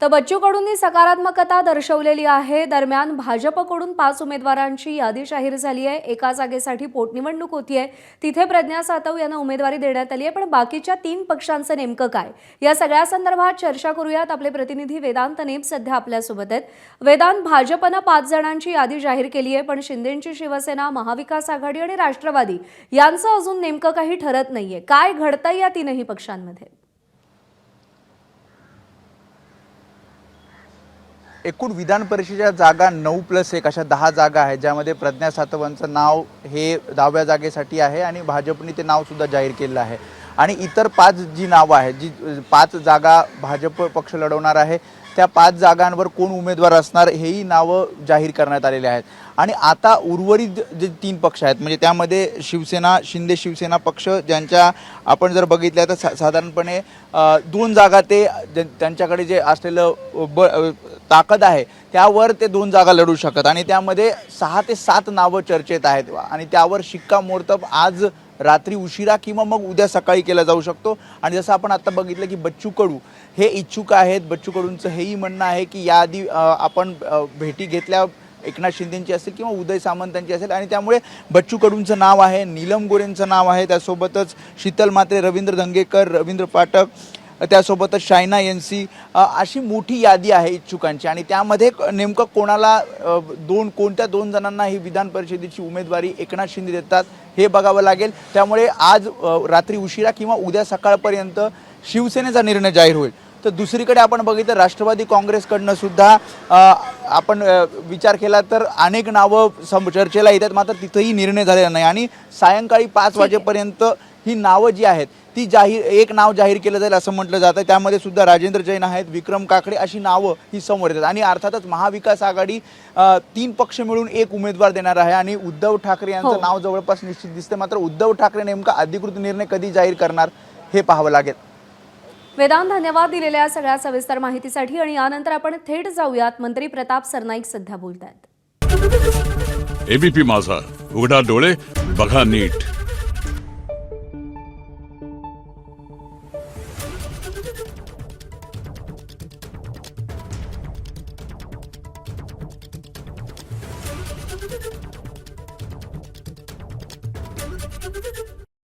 तर बच्चू कडूंनी सकारात्मकता दर्शवलेली आहे। दरम्यान भाजपकडून 5 उमेदवारांची यादी जाहीर झाली आहे। एका जागेसाठी पोटनिवडणूक होतीये, तिथे प्रज्ञा सातव यांना उमेदवारी देण्यात आली आहे। पण बाकीच्या 3 पक्षांचं नेमकं काय, या सगळ्या संदर्भात चर्चा करूयात। आपले प्रतिनिधी वेदांत नेब सध्या आपल्यासोबत आहेत। वेदांत, भाजपनं 5 जणांची यादी जाहीर केली आहे, पण शिंदेंची शिवसेना, महाविकास आघाडी आणि राष्ट्रवादी यांचं अजून नेमकं काही ठरत नाहीये। काय घडतंय या तीनही पक्षांमध्ये? एकूण विधान परिषदेच्या जागा 9+1 अशा 10 जागा आहेत, ज्यामध्ये प्रज्ञा सातवांचं नाव हे 10व्या जागेसाठी आहे आणि भाजपने ते नाव सुद्धा जाहीर केलं आहे। आणि इतर 5 जी नावं आहेत, जी 5 जागा भाजप पक्ष लढवणार आहे, त्या 5 जागांवर कोण उमेदवार असणार हेही नावं जाहीर करण्यात आलेले आहेत। आणि आता उर्वरित जे 3 पक्ष आहेत, म्हणजे त्यामध्ये शिवसेना, शिंदे शिवसेना पक्ष, ज्यांच्या आपण जर बघितल्या तर साधारणपणे 2 जागा ते त्यांच्याकडे जे असलेलं ताकद आहे त्यावर ते 2 जागा लढू शकतात आणि त्यामध्ये 6 ते 7 नावं चर्चेत आहेत आणि त्यावर शिक्कामोर्तब आज रात्री उशिरा किंवा मग उद्या सकाळी केला जाऊ शकतो। आणि जसं आपण आता बघितलं की बच्चू कडू हे इच्छुक आहेत। बच्चू कडूंचं हेही म्हणणं आहे की याआधी आपण भेटी घेतल्या एकनाथ शिंदेंची असेल किंवा उदय सामंतांची असेल आणि त्यामुळे बच्चू कडूंचं नाव आहे, नीलम गोरेंचं नाव आहे, त्यासोबतच शीतल म्हात्रे, रवींद्र धंगेकर, रवींद्र पाठक, त्यासोबतच शायना एनसी, अशी मोठी यादी आहे इच्छुकांची। आणि त्यामध्ये नेमकं कोणाला कोणत्या 2 जणांना ही विधान परिषदेची उमेदवारी एकनाथ शिंदे देतात हे बघावं लागेल। त्यामुळे आज रात्री उशिरा किंवा उद्या सकाळपर्यंत शिवसेनेचा निर्णय जाहीर होईल। तर दुसरीकडे आपण बघितलं राष्ट्रवादी काँग्रेसकडनं सुद्धा आपण विचार केला तर अनेक नावं चर्चेला येतात, मात्र तिथंही निर्णय झालेला नाही आणि सायंकाळी 5 वाजेपर्यंत ही नावं जी आहेत ती एक नाव जाहीर केलं जाईल असं म्हटलं जातं। त्यामध्ये सुद्धा राजेंद्र जैन आहेत, विक्रम काकडे, अशी नावं ही समोर येतात। आणि अर्थातच महाविकास आघाडी 3 पक्ष मिळून एक उमेदवार देणार आहे आणि उद्धव ठाकरे यांचं नाव जवळपास निश्चित दिसते। मात्र उद्धव ठाकरे नेमका अधिकृत निर्णय कधी जाहीर करणार हे पाहावं लागेल। वेदांत, धन्यवाद दिलेल्या सगळ्या सविस्तर माहितीसाठी। आणि यानंतर आपण थेट जाऊयात, मंत्री प्रताप सरनाईक सध्या बोलतायत। एबीपी माझा, उघडा डोळे बघा नीट।